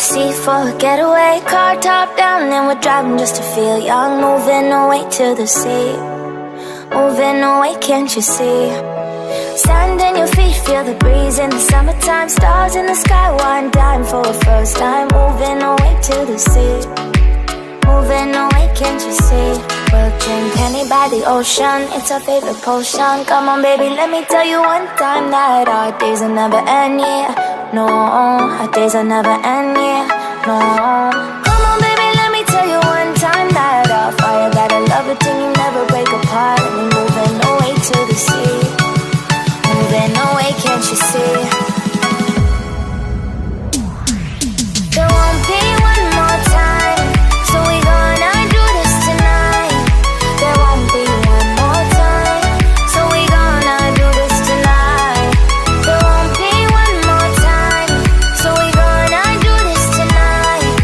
sea for a getaway. Car top down and we're driving just to feel young. Moving away to the sea, moving away, can't you see? Sand in your feet, feel the breeze in the summertime. Stars in the sky, one dime for a first time. Moving away to the sea, moving away, can't you see? We'll drink honey by the ocean, it's our favorite potion. Come on baby, let me tell you one time that our days will never end, yeah. No, our days will never end, yeah. No. Come on baby, let me tell you one time that our fire got a love it till you never break apart. And we're moving away to the sea, moving away, can't you see? There won't be one more time, so we gonna do this tonight. There won't be one more time, so we gonna do this tonight. There won't be one more time, so we gonna do this tonight.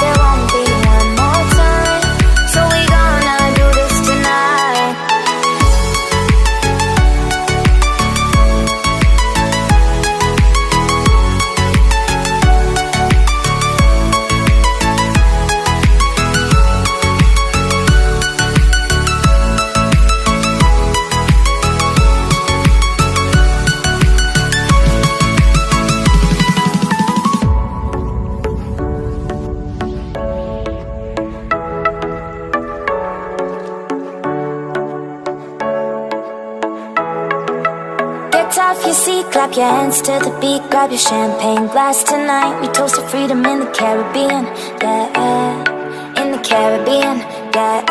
There won't be one more time, so we gonna do this tonight. Get off your seat, clap your hands to the beat. Grab your champagne glass tonight. We toast to freedom in the Caribbean, yeah. In the Caribbean, yeah.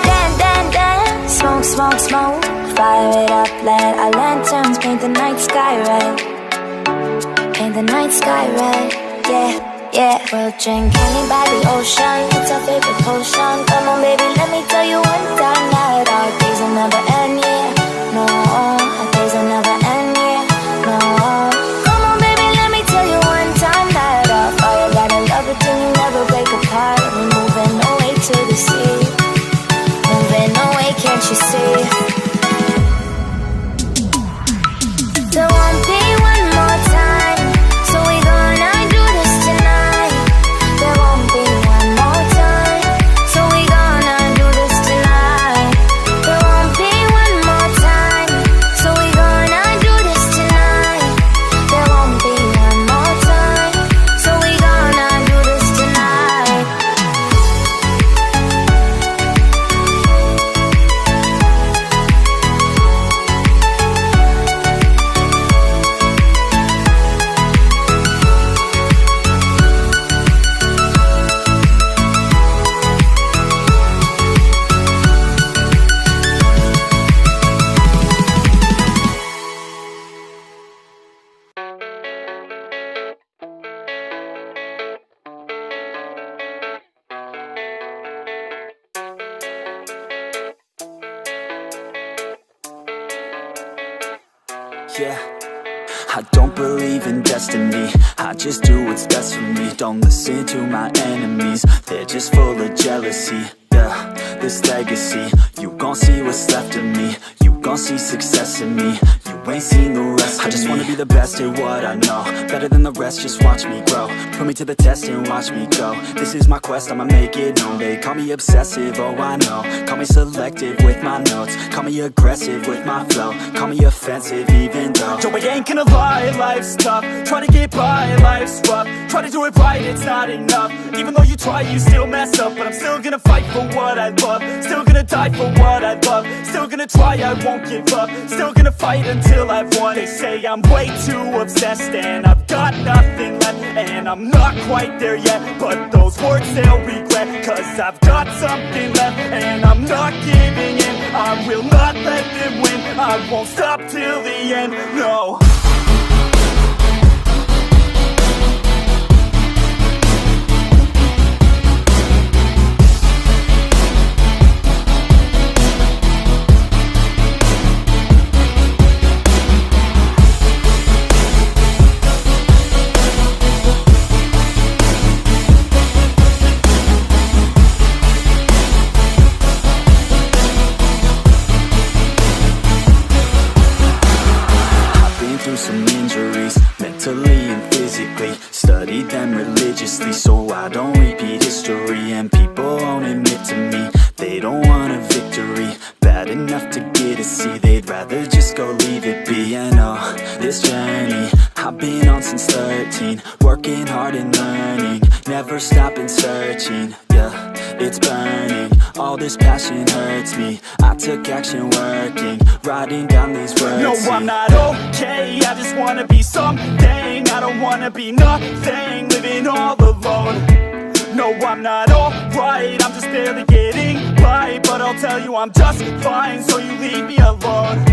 Dan, dan, dan, smoke, smoke, smoke. Fire it up, let our lanterns paint the night sky red. Paint the night sky red, yeah, yeah. We'll drink honey by the ocean, it's our favorite potion. Come on baby, let me tell you one time that our days will never end, yeah. No, our days will never end, yeah. No. Come on baby, let me tell you one time that our fire got a love it till you never break apart. We're moving away to the sea, moving away, can't you see? There won't be one more time, so we gonna do this tonight. There won't be one more time, so we gonna do this tonight. There won't be one more time, so we gonna do this tonight. There won't be one more time, so we gonna do this tonight. Yeah, I don't believe in destiny, I just do what's best for me. Don't listen to my enemies, they're just full of jealousy. Yeah, this legacy, you gon' see what's left of me. You gon' see success in me, you ain't seen the rest of me. I just wanna be the best at what I know, better than the rest, just watch me grow. Put me to the test and watch me go. This is my quest, I'ma make it known. They call me obsessive, oh I know. Call me selective with my notes, call me aggressive with my flow. Call me offensive even though Joe, I ain't gonna lie, life's tough. Try to get by, life's rough. Try to do it right, it's not enough. Even though you try, you still mess up. But I'm still gonna fight for what I love, still gonna die for what I love. Still gonna try, I won't give up. Still gonna fight until I've won. They say I'm way too obsessed and I've got nothing left, and I'm not quite there yet, but those words they'll regret. Cause I've got something left and I'm not giving in. I will not let them win, I won't stop till the end, no. enough to get a C. They'd rather just go leave it be. And oh, this journey I've been on since 13, working hard and learning, never stopping searching. Yeah, it's burning, all this passion hurts me. I took action working, writing down these words. No, I'm not okay, I just wanna be something. I don't wanna be nothing, living all alone. No, I'm not alright, I'm just barely getting by. But I'll tell you I'm just fine, so you leave me alone.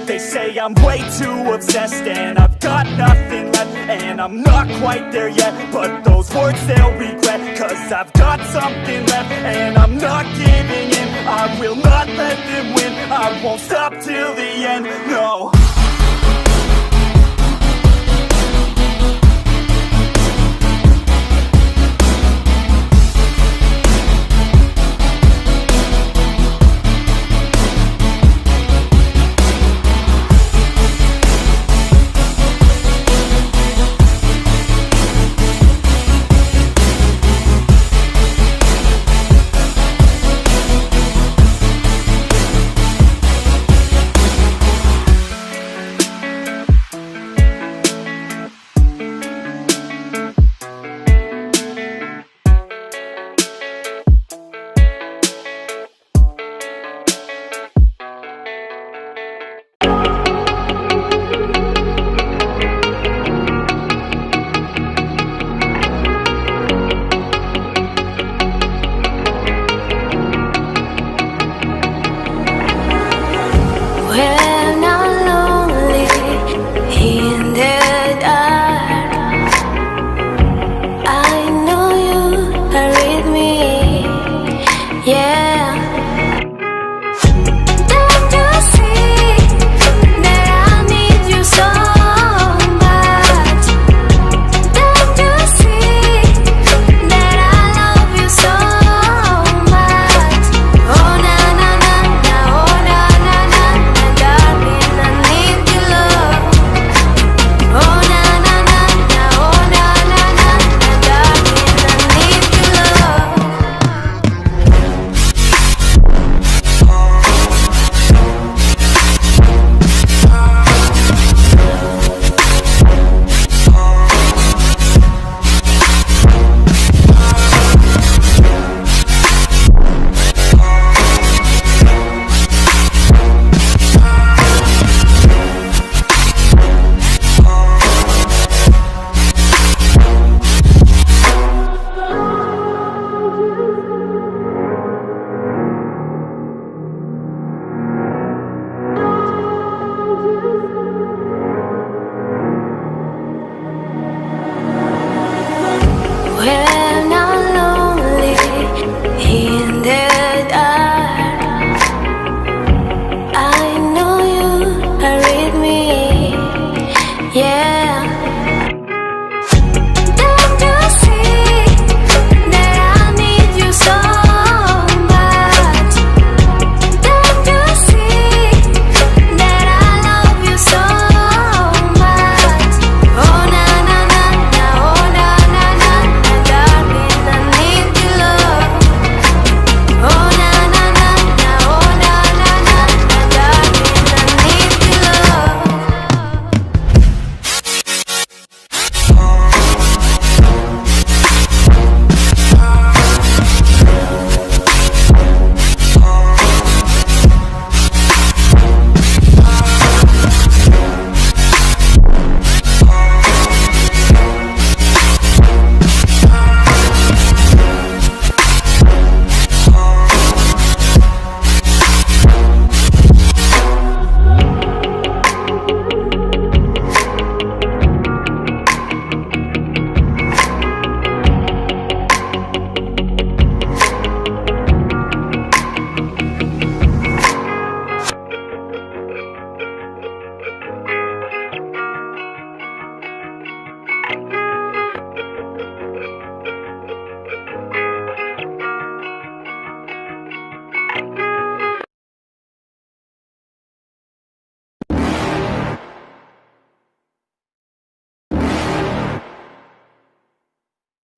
They say I'm way too obsessed and I've got nothing left, and I'm not quite there yet, but those words they'll regret. Cause I've got something left and I'm not giving in. I will not let them win, I won't stop till the end, no.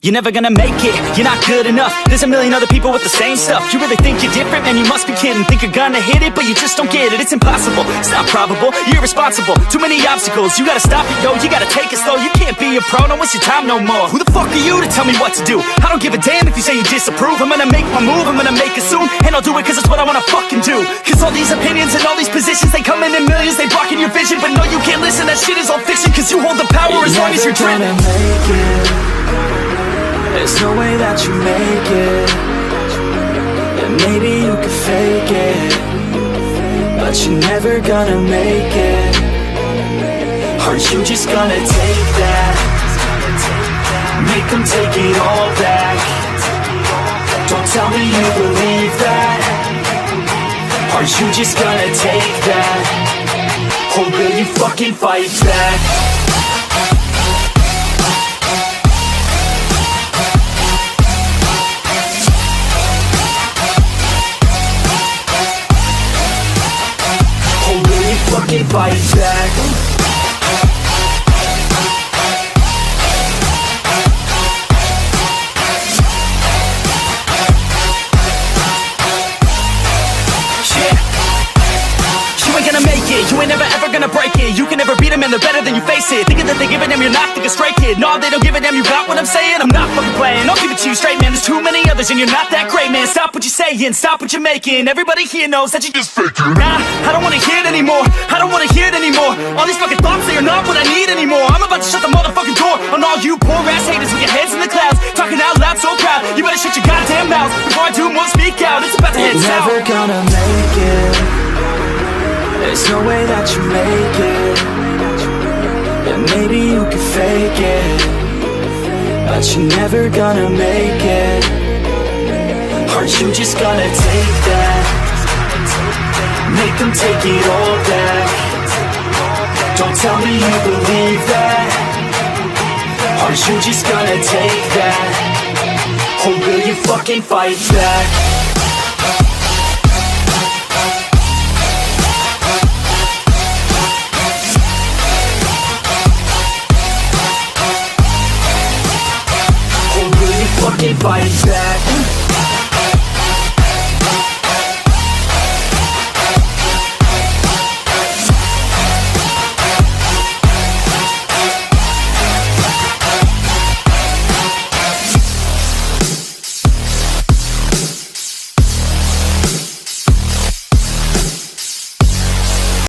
You're never gonna make it, you're not good enough. There's a million other people with the same stuff. You really think you're different? Man, you must be kidding. Think you're gonna hit it, but you just don't get it. It's impossible, it's not probable, you're irresponsible. Too many obstacles, you gotta stop it, yo. You gotta take it slow, you can't be a pro. Don't waste your time no more. Who the fuck are you to tell me what to do? I don't give a damn if you say you disapprove. I'm gonna make my move, I'm gonna make it soon. And I'll do it cause it's what I wanna fucking do. Cause all these opinions and all these positions, they come in millions, they blocking your vision. But no, you can't listen, that shit is all fiction. Cause you hold the power as long as you're dreaming. There's no way that you make it. And maybe you could fake it, but you're never gonna make it. Aren't you just gonna take that? Make them take it all back. Don't tell me you believe that. Aren't you just gonna take that? Or will you fucking fight back? Fucking fight back. You ain't gonna make it, you ain't never ever gonna break it. You can never beat them and they're better than you face it. Thinking that they give a damn, you're not thinking straight, kid. No, they don't give a damn, you got what I'm saying? I'm not fucking playing, I'll give it to you straight, man. There's too many others and you're not that great, man. Stop what you're saying, stop what you're making. Everybody here knows that you just faking. Nah, I don't wanna hear it anymore, I don't wanna hear it anymore. All these fucking thoughts, they are not what I need anymore. I'm about to shut the motherfucking door on all you poor ass haters with your heads in the clouds, talking out loud so proud. You better shut your goddamn mouth before I do more speak out. It's about to head south. You're never gonna make it. There's no way that you make it. And maybe you could fake it, but you're never gonna make it. Aren't you just gonna take that? Make them take it all back. Don't tell me you believe that. Aren't you just gonna take that? Or will you fucking fight back?